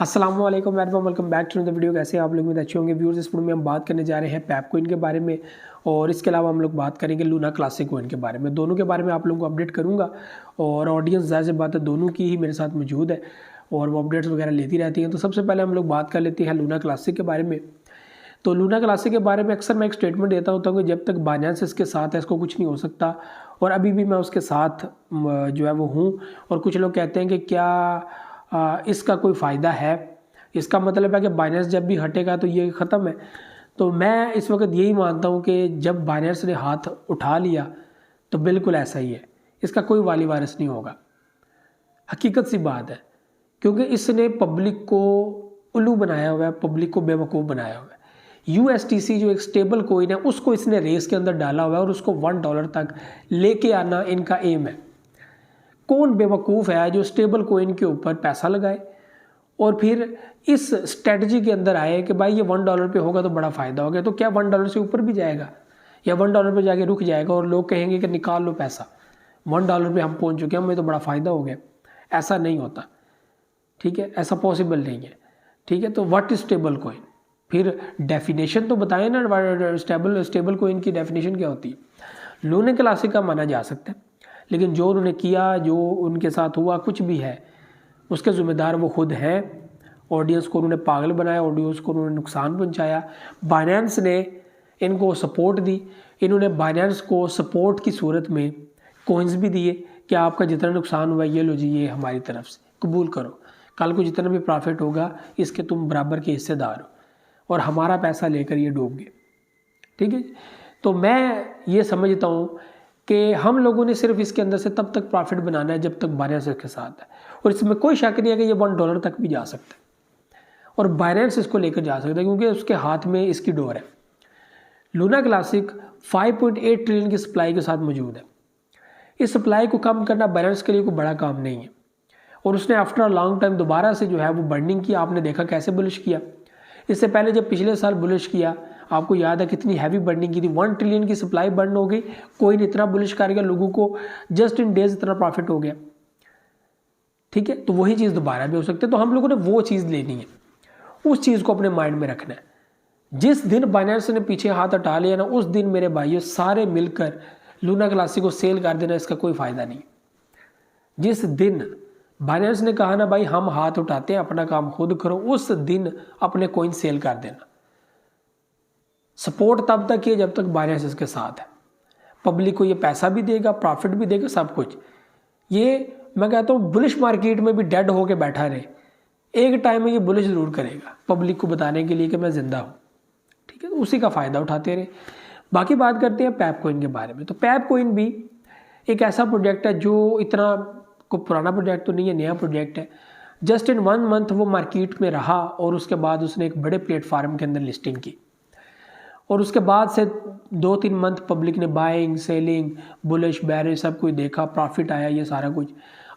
अस्सलाम वालेकुम welcome back to the video. कैसे आप लोग? अच्छे होंगे व्यूअर्स। इस वीडियो में हम बात करने जा रहे हैं पैप कॉइन के बारे में और इसके अलावा हम लोग बात करेंगे लूना क्लासिक कॉइन के बारे में। दोनों के बारे में आप लोगों को अपडेट करूंगा और ऑडियंस ज़ाहिर सी बात है दोनों की ही मेरे साथ मौजूद है और वो अपडेट्स वगैरह लेती रहती हैं। तो सबसे पहले हम लोग बात कर लेते हैं लूना क्लासिक के बारे में। तो लूना क्लासिक के बारे में अक्सर मैं एक स्टेटमेंट देता होता हूँ कि जब तक बाइनेंस इसके साथ है इसको कुछ नहीं हो सकता, और अभी भी मैं उसके साथ जो है वो हूँ। और कुछ लोग कहते हैं कि क्या इसका कोई फ़ायदा है, इसका मतलब है कि बाइनेंस जब भी हटेगा तो ये ख़त्म है। तो मैं इस वक्त यही मानता हूँ कि जब बाइनेंस ने हाथ उठा लिया तो बिल्कुल ऐसा ही है, इसका कोई वाली वारिस नहीं होगा। हकीकत सी बात है, क्योंकि इसने पब्लिक को उल्लू बनाया हुआ है, पब्लिक को बेवकूफ़ बनाया हुआ है। USTC जो एक स्टेबल कोइन है उसको इसने रेस के अंदर डाला हुआ है और उसको $1 तक लेके आना इनका एम है। कौन बेवकूफ़ है जो स्टेबल कोइन के ऊपर पैसा लगाए और फिर इस स्ट्रेटजी के अंदर आए कि भाई ये $1 पे होगा तो बड़ा फ़ायदा हो गया। तो क्या $1 से ऊपर भी जाएगा या $1 पे जाके रुक जाएगा और लोग कहेंगे कि निकाल लो पैसा, $1 पे हम पहुंच चुके हैं, हमें तो बड़ा फ़ायदा हो गया। ऐसा नहीं होता, ठीक है, ऐसा पॉसिबल नहीं है। ठीक है, तो व्हाट इज स्टेबल कोइन? फिर डेफिनेशन तो बताएं ना, स्टेबल कोइन की डेफिनेशन क्या होती है। लूना क्लासिक का माना जा सकता है, लेकिन जो उन्होंने किया, जो उनके साथ हुआ, कुछ भी है उसके ज़िम्मेदार वो खुद हैं। ऑडियंस को उन्होंने पागल बनाया, ऑडियंस को उन्होंने नुकसान पहुंचाया। बाइनेंस ने इनको सपोर्ट दी, इन्होंने बाइनेंस को सपोर्ट की सूरत में कॉइन्स भी दिए कि आपका जितना नुकसान हुआ ये लो जी, ये हमारी तरफ से कबूल करो, कल को जितना भी प्रॉफिट होगा इसके तुम बराबर के हिस्सेदार हो, और हमारा पैसा लेकर ये डूब गए। ठीक है, तो मैं ये समझता हूँ कि हम लोगों ने सिर्फ इसके अंदर से तब तक प्रॉफिट बनाना है जब तक बाइनेंस के साथ है, और इसमें कोई शक नहीं है कि ये $1 तक भी जा सकता है और बाइनेंस इसको लेकर जा सकता है, क्योंकि उसके हाथ में इसकी डोर है। लूना क्लासिक 5.8 ट्रिलियन की सप्लाई के साथ मौजूद है। इस सप्लाई को कम करना बाइनेंस के लिए कोई बड़ा काम नहीं है, और उसने आफ्टर अ लॉन्ग टाइम दोबारा से जो है वो बर्निंग की। आपने देखा कैसे बुलिश किया। इससे पहले जब पिछले साल बुलिश किया, आपको याद है कितनी हैवी बर्निंग की थी, 1 ट्रिलियन की सप्लाई बर्न हो गई। कोई इतना बुलिश कर गया, लोगों को जस्ट इन डेज इतना प्रॉफिट हो गया। ठीक है, तो वही चीज़ दोबारा भी हो सकती है। तो हम लोगों ने वो चीज़ लेनी है, उस चीज़ को अपने माइंड में रखना है। जिस दिन बाइनेंस ने पीछे हाथ हटा लिया ना, उस दिन मेरे भाइयों सारे मिलकर लूना क्लासिक को सेल कर देना, इसका कोई फ़ायदा नहीं। जिस दिन बाइनेंस ने कहा ना भाई हम हाथ उठाते हैं, अपना काम खुद करो, उस दिन अपने कॉइन सेल कर देना। सपोर्ट तब तक है जब तक बाइनेंस इसके साथ है। पब्लिक को ये पैसा भी देगा, प्रॉफिट भी देगा, सब कुछ। ये मैं कहता हूँ बुलिश मार्केट में भी डेड होके बैठा रहे, एक टाइम में ये बुलिश ज़रूर करेगा पब्लिक को बताने के लिए कि मैं ज़िंदा हूँ। ठीक है, तो उसी का फ़ायदा उठाते रहे। बाकी बात करते हैं पैप कॉइन के बारे में। तो पैप कॉइन भी एक ऐसा प्रोजेक्ट है जो इतना को पुराना प्रोजेक्ट तो नहीं है, नया प्रोजेक्ट है। जस्ट इन 1 मंथ वो मार्केट में रहा और उसके बाद उसने एक बड़े प्लेटफार्म के अंदर लिस्टिंग की, और उसके बाद से 2-3 मंथ पब्लिक ने बाइंग, सेलिंग, बुलिश, बेरिश सब कुछ देखा, प्रॉफिट आया, ये सारा कुछ।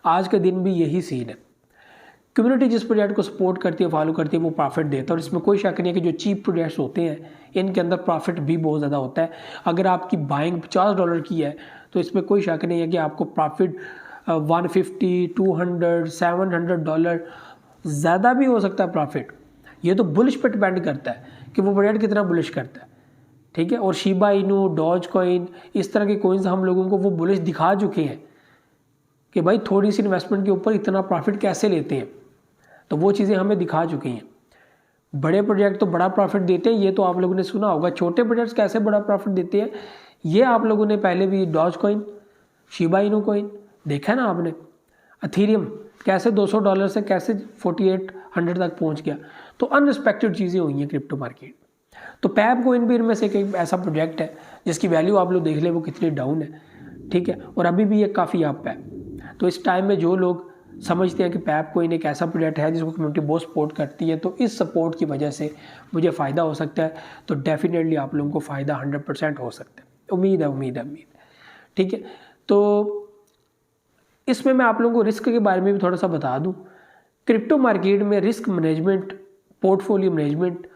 आज के दिन भी यही सीन है। कम्युनिटी जिस प्रोजेक्ट को सपोर्ट करती है, फॉलो करती है, वो प्रॉफिट देता है, और इसमें कोई शक नहीं है कि जो चीप प्रोजेक्ट्स होते हैं इनके अंदर प्रॉफिट भी बहुत ज़्यादा होता है। अगर आपकी बाइंग $50 की है तो इसमें कोई शक नहीं है कि आपको प्रॉफिट $150, $200, $700 ज़्यादा भी हो सकता है प्रॉफिट। ये तो बुलिश पर डिपेंड करता है कि वो प्रोजेक्ट कितना बुलिश करता है। ठीक है, और शिबा इनू, डॉज कॉइन, इस तरह के कॉइन्स हम लोगों को वो बुलिश दिखा चुके हैं कि भाई थोड़ी सी इन्वेस्टमेंट के ऊपर इतना प्रॉफिट कैसे लेते हैं, तो वो चीज़ें हमें दिखा चुकी हैं। बड़े प्रोजेक्ट तो बड़ा प्रॉफिट देते हैं, ये तो आप लोगों ने सुना होगा। छोटे प्रोजेक्ट्स कैसे बड़ा प्रॉफिट देते हैं, ये आप लोगों ने पहले भी Dogecoin, Shiba Inu coin देखा है ना आपने। एथेरियम कैसे $200 से कैसे 4800 तक पहुंच गया। तो अनरिस्पेक्टेड चीज़ें हुई हैं क्रिप्टो मार्केट। तो पैप कॉइन भी इनमें से एक ऐसा प्रोजेक्ट है जिसकी वैल्यू आप लोग देख लें वो कितनी डाउन है। ठीक है, और अभी भी ये काफ़ी अप है। तो इस टाइम में जो लोग समझते हैं कि पैप कॉइन एक ऐसा प्रोजेक्ट है जिसको कम्युनिटी बहुत सपोर्ट करती है, तो इस सपोर्ट की वजह से मुझे फ़ायदा हो सकता है, तो डेफिनेटली आप लोगों को फ़ायदा 100% हो सकता है। उम्मीद है। ठीक है, तो इसमें मैं आप लोगों को रिस्क के बारे में भी थोड़ा सा बता दूं। क्रिप्टो मार्केट में रिस्क मैनेजमेंट, पोर्टफोलियो मैनेजमेंट,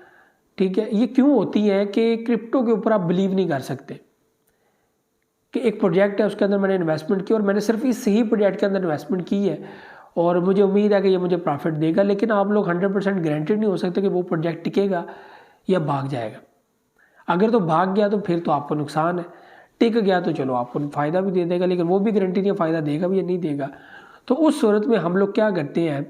ठीक है, ये क्यों होती है कि क्रिप्टो के ऊपर आप बिलीव नहीं कर सकते कि एक प्रोजेक्ट है उसके अंदर मैंने इन्वेस्टमेंट की और मैंने सिर्फ इस ही प्रोजेक्ट के अंदर इन्वेस्टमेंट की है और मुझे उम्मीद है कि ये मुझे प्रॉफिट देगा, लेकिन आप लोग 100% गारंटेड नहीं हो सकते कि वो प्रोजेक्ट टिकेगा या भाग जाएगा। अगर तो भाग गया तो फिर तो आपको नुकसान है, टिक गया तो चलो आपको फ़ायदा भी दे देगा, लेकिन वो भी गारंटी नहीं है फ़ायदा देगा भी या नहीं देगा। तो उस सूरत में हम लोग क्या करते हैं,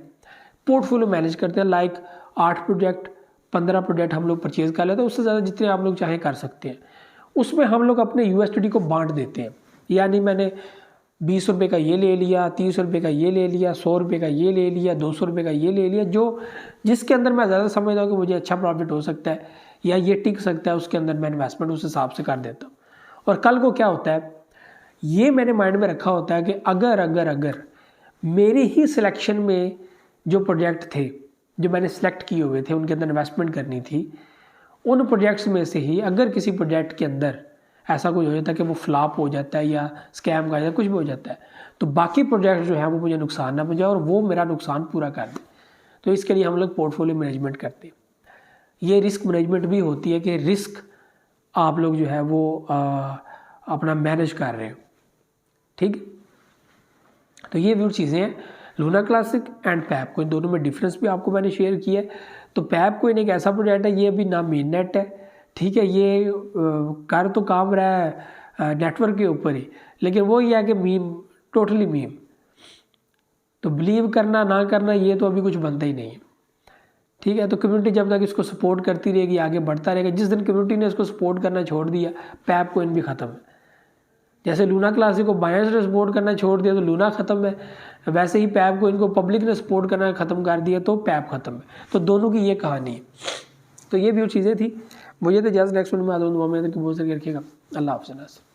पोर्टफोलियो मैनेज करते हैं। लाइक 8 प्रोजेक्ट 15 प्रोजेक्ट हम लोग परचेज़ कर लेते हैं, उससे ज़्यादा जितने आप लोग चाहें कर सकते हैं। उसमें हम लोग अपने यूएसडी को बांट देते हैं, यानी मैंने 20 रुपये का ये ले लिया, 30 रुपये का ये ले लिया, 100 रुपये का ये ले लिया, 200 रुपये का ये ले लिया, जो जिसके अंदर मैं ज़्यादा समझता हूँ कि मुझे अच्छा प्रॉफिट हो सकता है या ये टिक सकता है, उसके अंदर मैं इन्वेस्टमेंट उस हिसाब से कर देता हूँ। और कल को क्या होता है, ये मैंने माइंड में रखा होता है कि अगर मेरे ही सिलेक्शन में जो प्रोजेक्ट थे जो मैंने सेलेक्ट किए हुए थे, उनके अंदर इन्वेस्टमेंट करनी थी, उन प्रोजेक्ट्स में से ही अगर किसी प्रोजेक्ट के अंदर ऐसा कुछ हो जाता है कि वो फ्लॉप हो जाता है या स्कैम का या कुछ भी हो जाता है, तो बाकी प्रोजेक्ट जो है वो मुझे नुकसान ना पहुंचाए और वो मेरा नुकसान पूरा कर दे। तो इसके लिए हम लोग पोर्टफोलियो मैनेजमेंट करते हैं। ये रिस्क मैनेजमेंट भी होती है कि रिस्क आप लोग जो है वो अपना मैनेज कर रहे हो, ठीक। तो ये भी चीज़ें हैं। Luna classic and Pepe coin दोनों में डिफरेंस भी आपको मैंने शेयर किया है। तो पैप कोइन एक ऐसा प्रोजेक्ट है, ये अभी ना मेन नेट है, ठीक है, ये कर तो काम रहा है नेटवर्क के ऊपर ही, लेकिन वो ये है कि मीम, टोटली मीम। तो बिलीव करना ना करना ये तो अभी कुछ बनता ही नहीं है, ठीक है। तो कम्युनिटी जब तक इसको सपोर्ट करती रहेगी, आगे बढ़ता रहेगा। जिस दिन कम्युनिटी ने इसको सपोर्ट करना छोड़ दिया, पैप कोइन भी ख़त्म है। जैसे लूना क्लासिक को बायर्स ने सपोर्ट करना छोड़ दिया तो लूना ख़त्म है, वैसे ही पैप को इनको पब्लिक ने सपोर्ट करना ख़त्म कर दिया तो पैप ख़त्म है। तो दोनों की ये कहानी है। तो ये भी वो चीज़ें थी। मुझे तो जस्ट नेक्स्ट वीडियो में आता हूँ, दुआ में बहुत सारी रखिएगा। अल्लाह हाफ़िज़।